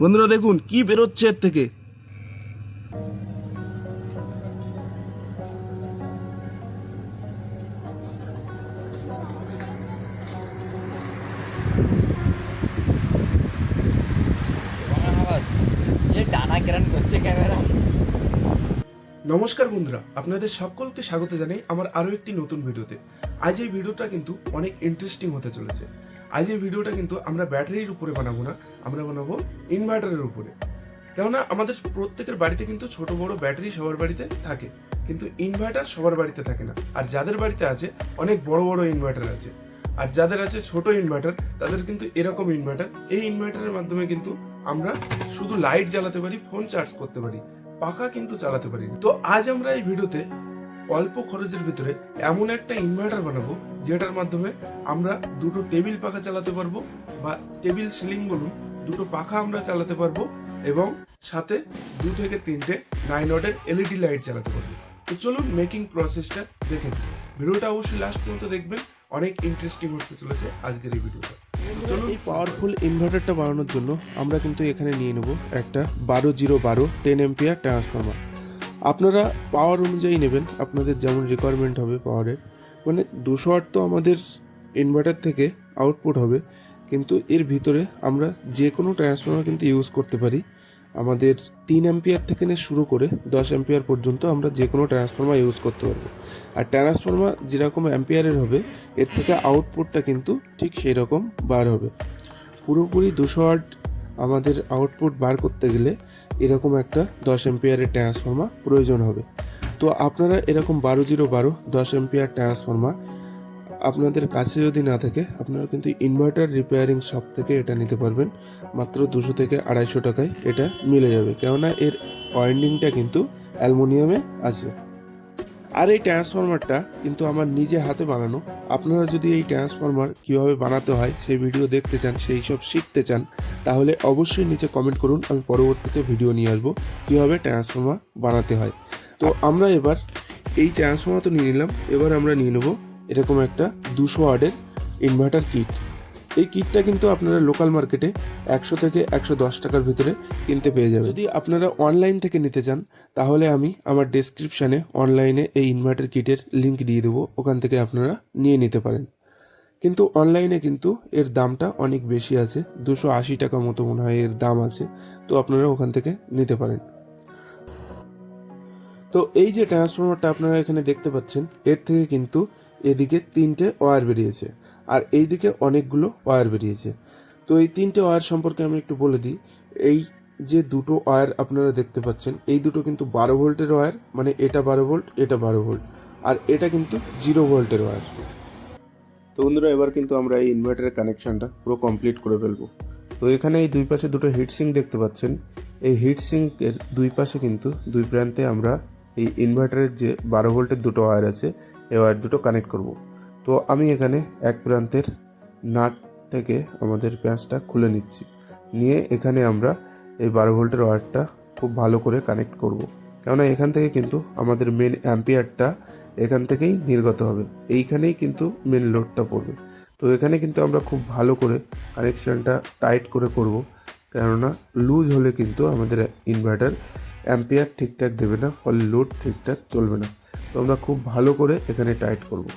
বন্ধুরা দেখুন কি বেরোচ্ছে এর থেকে। নমস্কার বন্ধুরা, আপনাদের সকলকে স্বাগত জানাই আমার আরও একটি নতুন ভিডিওতে। আজ এই ভিডিওটা কিন্তু অনেক ইন্টারেস্টিং হতে চলেছে। আজ এই ভিডিওটা কিন্তু আমরা ব্যাটারির উপরে বানাবো না, আমরা বানাবো ইনভার্টারের উপরে। কেননা আমাদের প্রত্যেকের বাড়িতে কিন্তু ছোট বড় ব্যাটারি সবার বাড়িতে থাকে, কিন্তু ইনভার্টার সবার বাড়িতে থাকে না। আর যাদের বাড়িতে আছে অনেক বড় বড় ইনভার্টার আছে, আর যাদের আছে ছোট ইনভার্টার তাদের কিন্তু এরকম ইনভার্টার। এই ইনভার্টারের মাধ্যমে কিন্তু আমরা শুধু লাইট জ্বালাতে পারি, ফোন চার্জ করতে পারি, পাখা কিন্তু চালাতে পারি না। তো আজ আমরা এই ভিডিওতে অল্প খরচের ভিতরে এমন একটা ইনভার্টার বানাবো যেটার মাধ্যমে আমরা দুটো টেবিল পাখা চালাতে পারবো, বা টেবিল সিলিং বলুন, দুটো পাখা আমরা চালাতে পারবো, এবং সাথে 2 থেকে 3টে 9 ওয়াটের এলইডি লাইট চালাতে পারবো। তো চলুন মেকিং প্রসেসটা দেখে নিই। ভিডিওটা অবশ্যই লাস্ট পর্যন্ত দেখবেন, অনেক ইন্টারেস্টিং হতে চলেছে আজকের এই ভিডিওটা। চলুন, এই পাওয়ারফুল ইনভার্টারটা বানানোর জন্য আমরা কিন্তু এখানে নিয়ে নেব একটা 12-0-12 10 এম্পিয়ার ট্রান্সফরমার। আপনারা পাওয়ার অনুযায়ী নেবেন, আপনাদের যেমন রিকোয়ারমেন্ট হবে পাওয়ারের। মানে 200 ওয়াট তো আমাদের ইনভার্টার থেকে আউটপুট হবে, কিন্তু এর ভিতরে আমরা যে কোনো ট্রান্সফরমার কিন্তু ইউজ করতে পারি। আমাদের 3 অ্যাম্পিয়ার থেকে শুরু করে 10 অ্যাম্পিয়ার পর্যন্ত আমরা যে কোনো ট্রান্সফরমার ইউজ করতে পারবো। আর ট্রান্সফরমার যেরকম অ্যাম্পিয়ারের হবে এর থেকে আউটপুটটা কিন্তু ঠিক সেই রকম বার হবে। পুরোপুরি 200 ওয়াট আমাদের আউটপুট বার করতে গেলে এরকম একটা 10 অ্যাম্পিয়ারের ট্রান্সফরমার প্রয়োজন হবে। তো আপনারা এরকম 12-0-12 10 অ্যাম্পিয়ার ট্রান্সফরমার আপনাদের কাছে যদি না থাকে, আপনারা কিন্তু ইনভার্টার রিপেয়ারিং শপ থেকে এটা নিতে পারবেন। মাত্র 200 থেকে 250 টাকায় এটা মিলে যাবে, কেননা এর ওয়াইন্ডিংটা কিন্তু অ্যালুমিনিয়ামে আছে। আর এই ট্রান্সফরমারটা কিন্তু আমার নিজে হাতে বানানো। আপনারা যদি এই ট্রান্সফরমার কীভাবে বানাতে হয় সেই ভিডিও দেখতে চান, সেই সব শিখতে চান, তাহলে অবশ্যই নিচে কমেন্ট করুন, আমি পরবর্তীতে ভিডিও নিয়ে আসবো কীভাবে ট্রান্সফরমার বানাতে হয়। তো আমরা এবার এই ট্রান্সফরমার তো নিয়ে নিলাম, এবার আমরা নিয়ে নেবো এরকম একটা 200 ওয়াটের ইনভার্টার কিট। এই কিটটা কিন্তু আপনারা লোকাল মার্কেটে 100 থেকে 110 টাকার ভিতরে কিনতে পেয়ে যাবেন। যদি আপনারা অনলাইন থেকে নিতে চান তাহলে আমি আমার ডেসক্রিপশানে অনলাইনে এই ইনভার্টার কিটের লিঙ্ক দিয়ে দেবো, ওখান থেকে আপনারা নিয়ে নিতে পারেন। কিন্তু অনলাইনে কিন্তু এর দামটা অনেক বেশি আছে, 280 টাকা মতো মনে হয় এর দাম আছে। তো আপনারা ওখান থেকে নিতে পারেন। তো এই যে ট্রান্সফরমারটা আপনারা এখানে দেখতে পাচ্ছেন, এর থেকে কিন্তু এদিকে 3টে ওয়্যার বেরিয়েছে, আর এই দিকে অনেকগুলো ওয়্যার বেরিয়েছে। তো এই 3টে ওয়্যার সম্পর্কে আমি একটু বলে দিই। এই যে দুটো ওয়্যার আপনারা দেখতে পাচ্ছেন, এই দুটো কিন্তু 12 ভোল্টের ওয়্যার, মানে এটা 12 ভোল্ট, এটা 12 ভোল্ট, আর এটা কিন্তু 0 ভোল্টের ওয়্যার। তো বন্ধুরা, এবার কিন্তু আমরা এই ইনভার্টারের কানেকশনটা পুরো কমপ্লিট করে ফেলবো। তো এখানে এই দুই পাশে দুটো হিট সিঙ্ক দেখতে পাচ্ছেন। এই হিট সিঙ্কের দুই পাশে কিন্তু দুই প্রান্তে আমরা এই ইনভার্টারের যে 12 ভোল্টের দুটো ওয়্যার আছে, এই ওয়্যার দুটো কানেক্ট করব। তো আমি এখানে এক প্রান্তের নাট থেকে আমাদের প্যাঁচটা খুলে নিচ্ছি, নিয়ে এখানে আমরা এই 12 ভোল্টের ওয়্যারটা খুব ভালো করে কানেক্ট করব। কেননা এখান থেকে কিন্তু আমাদের মেন অ্যাম্পিয়ারটা এখান থেকেই নির্গত হবে, এইখানেই কিন্তু মেন লোডটা পড়বে। তো এখানে কিন্তু আমরা খুব ভালো করে কানেকশানটা টাইট করে করব, কেননা লুজ হলে কিন্তু আমাদের ইনভার্টার অ্যাম্পিয়ার ঠিকঠাক দেবে না, ফলে লোড ঠিকঠাক চলবে না। তো আমরা খুব ভালো করে এখানে টাইট করব।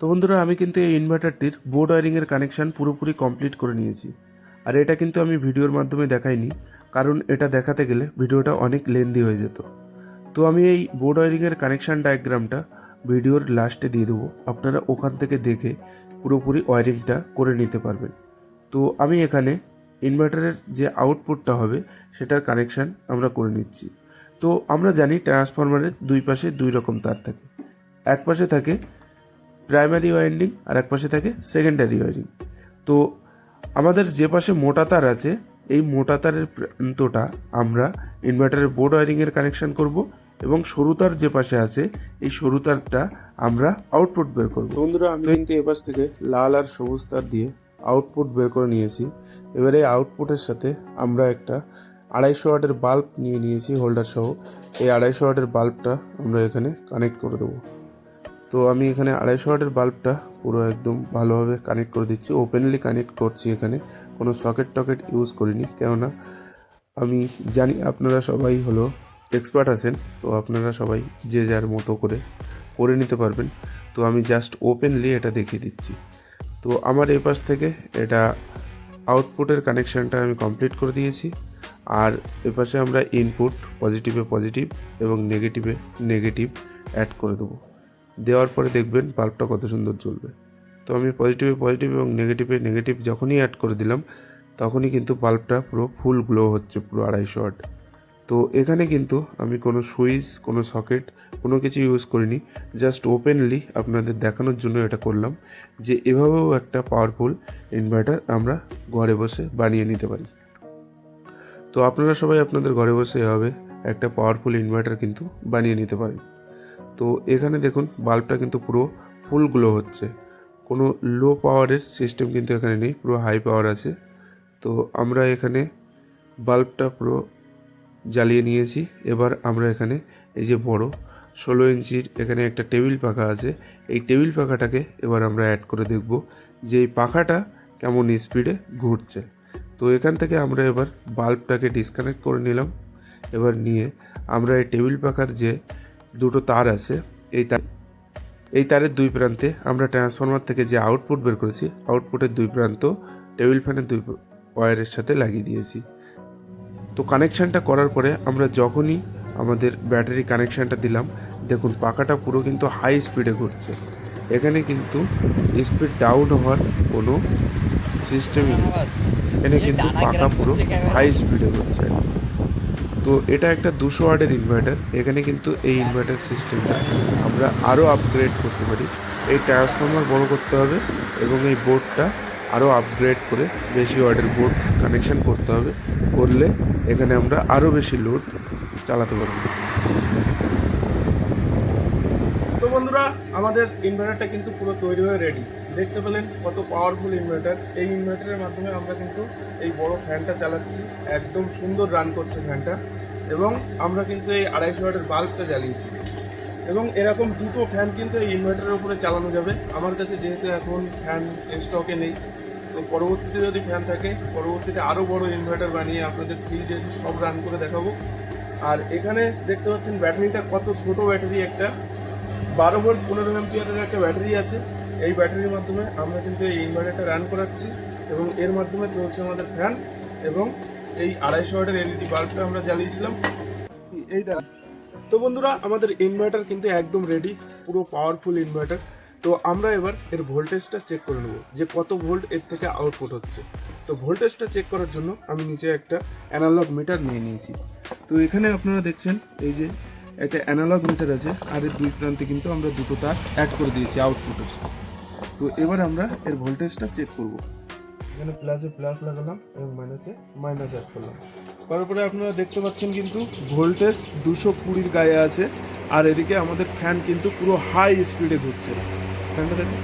তো বন্ধুরা, আমি কিন্তু এই ইনভার্টারটির বোর্ড ওয়্যারিংয়ের কানেকশান পুরোপুরি কমপ্লিট করে নিয়েছি। আর এটা কিন্তু আমি ভিডিওর মাধ্যমে দেখাইনি, কারণ এটা দেখাতে গেলে ভিডিওটা অনেক লেন্দি হয়ে যেত। তো আমি এই বোর্ড ওয়্যারিংয়ের কানেকশান ডায়াগ্রামটা ভিডিওর লাস্টে দিয়ে দেবো, আপনারা ওখান থেকে দেখে পুরোপুরি ওয়্যারিংটা করে নিতে পারবেন। তো আমি এখানে ইনভার্টারের যে আউটপুটটা হবে সেটার কানেকশান আমরা করে নিচ্ছি। তো আমরা জানি ট্রান্সফরমারের দুই পাশে দুই রকম তার থাকে, এক পাশে থাকে প্রাইমারি ওয়াইন্ডিং আর এক পাশে থাকে সেকেন্ডারি ওয়াইন্ডিং। তো আমাদের যে পাশে মোটা তার আছে, এই মোটা তারের প্রান্তটা আমরা ইনভার্টারের বোর্ড ওয়্যারিংয়ের কানেকশান করব, এবং সরু তার যে পাশে আছে এই সরু তারটা আমরা আউটপুট বের করব। বন্ধুরা, আমি কিন্তু এ পাশ থেকে লাল আর সবুজ তার দিয়ে আউটপুট বের করে নিয়েছি। এবারে আউটপুটের সাথে আমরা একটা 250 ওয়াটের বাল্ব নিয়ে নিয়েছি হোল্ডার সহ। এই 250 ওয়াটের বাল্বটা আমরা এখানে কানেক্ট করে দেবো। তো আমি এখানে 250 ওয়াটের বাল্বটা পুরো একদম ভালোভাবে কানেক্ট করে দিচ্ছি, ওপেনলি কানেক্ট করছি, এখানে কোনো সকেট টকেট ইউজ করিনি, কেননা আমি জানি আপনারা সবাই হলো এক্সপার্ট আছেন, তো আপনারা সবাই যে যার মতো করে নিতে পারবেন। তো আমি জাস্ট ওপেনলি এটা দেখিয়ে দিচ্ছি। তো আমার এই পাশ থেকে এটা আউটপুটের কানেকশানটা আমি কমপ্লিট করে দিয়েছি, আর এপাশে আমরা ইনপুট পজিটিভে পজিটিভ এবং নেগেটিভে নেগেটিভ অ্যাড করে দেবো। দেওয়ার পরে দেখবেন বাল্বটা কত সুন্দর জ্বলবে। তো আমি পজিটিভে পজিটিভ এবং নেগেটিভে নেগেটিভ যখনই অ্যাড করে দিলাম তখনই কিন্তু বাল্বটা পুরো ফুল গ্লো হচ্ছে, পুরো 250 ওয়াট। তো এখানে কিন্তু আমি কোনো সুইচ, কোনো সকেট, কোনো কিছু ইউজ করিনি, জাস্ট ওপেনলি আপনাদের দেখানোর জন্য এটা করলাম যে এভাবেও একটা পাওয়ারফুল ইনভার্টার আমরা ঘরে বসে বানিয়ে নিতে পারি। তো আপনারা সবাই আপনাদের ঘরে বসে এভাবে একটা পাওয়ারফুল ইনভার্টার কিন্তু বানিয়ে নিতে পারেন। তো এখানে দেখুন বাল্বটা কিন্তু পুরো ফুল গ্লো হচ্ছে, কোনো লো পাওয়ারের সিস্টেম কিন্তু এখানে নেই, পুরো হাই পাওয়ার আছে। তো আমরা এখানে বাল্বটা পুরো জ্বালিয়ে নিয়েছি। এবার আমরা এখানে এই যে বড় 16 ইঞ্চির এখানে একটা টেবিল পাখা আছে, এই টেবিল পাখাটাকে এবার আমরা অ্যাড করে দেখব যে এই পাখাটা কেমন স্পিডে ঘুরছে। তো এখান থেকে আমরা এবার বাল্বটাকে ডিসকানেক্ট করে নিলাম। এবার নিয়ে আমরা এই টেবিল পাখার যে দুটো তার আছে, এই তারের দুই প্রান্তে আমরা ট্রান্সফরমার থেকে যে আউটপুট বের করেছি, আউটপুটের দুই প্রান্ত টেবিল ফ্যানের দুই ওয়্যারের সাথে লাগিয়ে দিয়েছি। তো কানেকশানটা করার পরে আমরা যখনই আমাদের ব্যাটারি কানেকশানটা দিলাম, দেখুন পাখাটা পুরো কিন্তু হাই স্পিডে ঘুরছে। এখানে কিন্তু স্পিড ডাউন হওয়ার কোনো সিস্টেমই নেই, এখানে কিন্তু পাখা পুরো হাই স্পিডে ঘুরছে। তো এটা একটা 200 ওয়াটের ইনভার্টার। এখানে কিন্তু এই ইনভার্টার সিস্টেমটা আমরা আরও আপগ্রেড করতে পারি। এই ট্রান্সফরমার বড় করতে হবে এবং এই বোর্ডটা আরও আপগ্রেড করে বেশি ওয়াটের বোর্ড কানেকশান করতে হবে, করলে এখানে আমরা আরও বেশি লোড চালাতে পারব। তো বন্ধুরা, আমাদের ইনভার্টারটা কিন্তু পুরো তৈরি হয়ে রেডি। দেখতে পেলেন কত পাওয়ারফুল ইনভার্টার। এই ইনভার্টারের মাধ্যমে আমরা কিন্তু এই বড় ফ্যানটা চালাচ্ছি, একদম সুন্দর রান করছে ফ্যানটা। এবং আমরা কিন্তু এই 250 ওয়াটের বাল্বটা জ্বালিয়েছি, এবং এরকম দুটো ফ্যান কিন্তু এই ইনভার্টারের উপরে চালানো যাবে। আমার কাছে যেহেতু এখন ফ্যান স্টকে নেই, তো পরবর্তীতে যদি ফ্যান থাকে পরবর্তীতে আরও বড় ইনভার্টার বানিয়ে আপনাদের ফ্রিজ এসে সব রান করে দেখাবো। আর এখানে দেখতে পাচ্ছেন ব্যাটারিটা কত ছোট ব্যাটারি, একটা 12 ভোল্ট 15 অ্যাম্পিয়ারের একটা ব্যাটারি আছে। এই ব্যাটারির মাধ্যমে আমরা কিন্তু এই ইনভার্টারটা রান করাচ্ছি, এবং এর মাধ্যমে চলছে আমাদের ফ্যান, এবং এই 250 ওয়াটের এলইডি বাল্বটা আমরা জ্বালিয়েছিলাম এই দ্বারা। তো বন্ধুরা, আমাদের ইনভার্টার কিন্তু একদম রেডি, পুরো পাওয়ারফুল ইনভার্টার। তো আমরা এবার এর ভোল্টেজটা চেক করে নেব যে কত ভোল্ট এর থেকে আউটপুট হচ্ছে। তো ভোল্টেজটা চেক করার জন্য আমি নিচে একটা অ্যানালগ মিটার নিয়ে নিয়েছি। তো এখানে আপনারা দেখছেন এই যে একটা অ্যানালগ মিটার আছে, আর এর দুই প্রান্তে কিন্তু আমরা দুটো তার অ্যাড করে দিয়েছি আউটপুটের। তো এবার আমরা এর ভোল্টেজটা চেক করব। এখানে প্লাসে প্লাস লাগালাম এবং মাইনাসে মাইনাস অ্যাড করলাম। করার পরে আপনারা দেখতে পাচ্ছেন কিন্তু ভোল্টেজ 220-র গায়ে আছে, আর এদিকে আমাদের ফ্যান কিন্তু পুরো হাই স্পিডে ঘুরছে। ফ্যানটা দেখুন।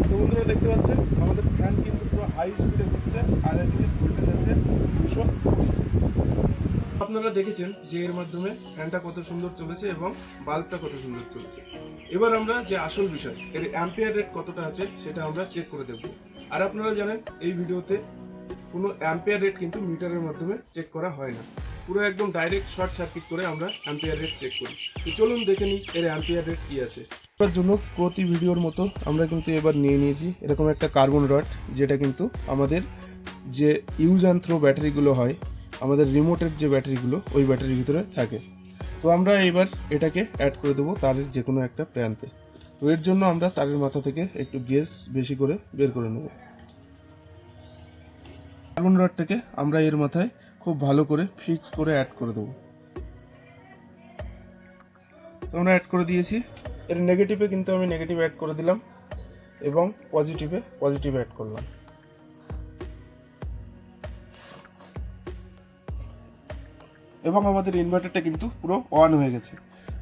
তো বন্ধুরা দেখতে পাচ্ছেন আমাদের ফ্যান কিন্তু পুরো হাই স্পিডে ঘুরছে, আর এদিকে ভোল্টেজ আছে 220। আপনারা দেখেছেন যে এর মাধ্যমে ফ্যানটা কত সুন্দর চলেছে এবং বাল্বটা কত সুন্দর চলেছে। এবার আমরা যে আসল বিষয়, এর অ্যাম্পিয়ার রেট কতটা আছে সেটা আমরা চেক করে দেখব। আর আপনারা জানেন এই ভিডিওতে কোনো অ্যাম্পিয়ার রেট কিন্তু মিটারের মাধ্যমে চেক করা হয় না, পুরো একদম ডাইরেক্ট শর্ট সার্কিট করে আমরা অ্যাম্পিয়ার রেট চেক করি। তো চলুন দেখে নিই এর অ্যাম্পিয়ার রেট কী আছে। তার জন্য প্রতি ভিডিওর মতো আমরা কিন্তু এবার নিয়ে নিয়েছি এরকম একটা কার্বন রড, যেটা কিন্তু আমাদের যে ইউজ অ্যান্ড থ্রো ব্যাটারিগুলো হয়, আমাদের রিমোটের যে ব্যাটারিগুলো, ওই ব্যাটারির ভিতরে থাকে। তো আমরা এবার এটাকে অ্যাড করে দেবো তারের যে কোনো একটা প্রান্তে। তো এর জন্য আমরা তারের মাথা থেকে একটু গ্যাস বেশি করে বের করে নেব। কার্বন রডটাকে আমরা এর মাথায় খুব ভালো করে ফিক্স করে অ্যাড করে দেবো। তো আমরা অ্যাড করে দিয়েছি। এর নেগেটিভে কিন্তু আমি নেগেটিভ অ্যাড করে দিলাম, এবং পজিটিভে পজিটিভ অ্যাড করলাম। এবং আমাদের ইনভার্টারটা কিন্তু পুরো অন হয়ে গেছে।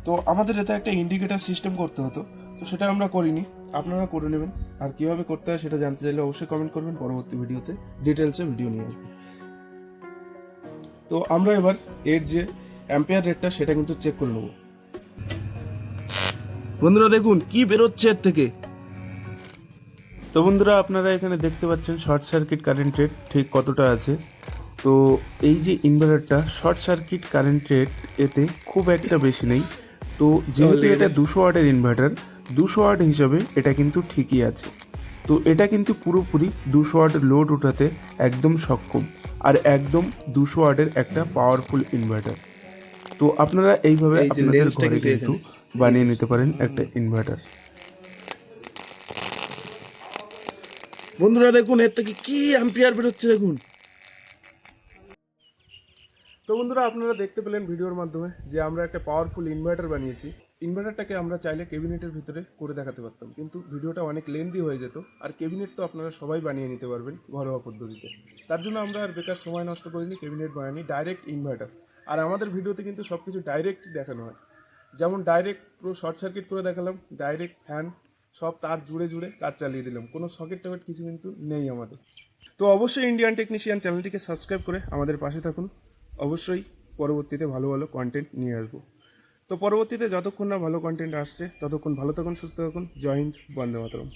তো আমাদের এটা একটা ইন্ডিকেটার সিস্টেম করতে হতো, তো সেটা আমরা করিনি, আপনারা করে নেবেন। আর কীভাবে করতে হয় সেটা জানতে চাইলে অবশ্যই কমেন্ট করবেন, পরবর্তী ভিডিওতে ডিটেলসে ভিডিও নিয়ে আসবো। তো আমরা এবার এর যে অ্যাম্পিয়ার রেটটা সেটা কিন্তু চেক করে নেব। বন্ধুরা দেখুন কি বেরোচ্ছে এর থেকে। তো বন্ধুরা আপনারা এখানে দেখতে পাচ্ছেন শর্ট সার্কিট কারেন্ট রেট ঠিক কতটা আছে। তো এই যে ইনভার্টারটা শর্ট সার্কিট কারেন্ট রেট এতে খুব একটা বেশি নেই। তো যেহেতু এটা 200 ওয়াটের ইনভার্টার, 200 ওয়াট হিসাবে এটা কিন্তু ঠিকই আছে। তো এটা কিন্তু পুরোপুরি 200 ওয়াটের লোড উঠাতে একদম সক্ষম, আর একদম 200 ওয়াটের একটা পাওয়ারফুল ইনভার্টার। তো আপনারা এইভাবে আপনাদের ঘরে কিন্তু বানিয়ে নিতে পারেন একটা ইনভার্টার। বন্ধুরা দেখুন এর থেকে কি অ্যাম্পিয়ার বেরোচ্ছে দেখুন। তো বন্ধুরা আপনারা দেখতে পেলেন ভিডিওর মাধ্যমে যে আমরা একটা পাওয়ারফুল ইনভার্টার বানিয়েছি। ইনভার্টারটাকে আমরা চাইলে ক্যাবিনেটের ভিতরে করে দেখাতে পারতাম, কিন্তু ভিডিওটা অনেক লেন্দি হয়ে যেত, আর ক্যাবিনেট তো আপনারা সবাই বানিয়ে নিতে পারবেন ঘরোয়া পদ্ধতিতে। তার জন্য আমরা আর বেকার সময় নষ্ট করিনি, ক্যাবিনেট বানাইনি, ডাইরেক্ট ইনভার্টার। আর আমাদের ভিডিওতে কিন্তু সব কিছু ডাইরেক্ট দেখানো হয়, যেমন ডাইরেক্ট পুরো শর্ট সার্কিট করে দেখালাম, ডাইরেক্ট ফ্যান সব তার জুড়ে জুড়ে কাজ চালিয়ে দিলাম, কোনো সকেট টকেট কিছু কিন্তু নেই আমাদের। তো অবশ্যই ইন্ডিয়ান টেকনিশিয়ান চ্যানেলটিকে সাবস্ক্রাইব করে আমাদের পাশে থাকুন। অবশ্যই পরবর্তীতে ভালো ভালো কন্টেন্ট নিয়ে আসবো। তো পরবর্তীতে যতক্ষণ না ভালো কন্টেন্ট আসছে ততক্ষণ ভালো থাকুন, সুস্থ থাকুন। জয় হিন্দ, বন্দে মাতরম।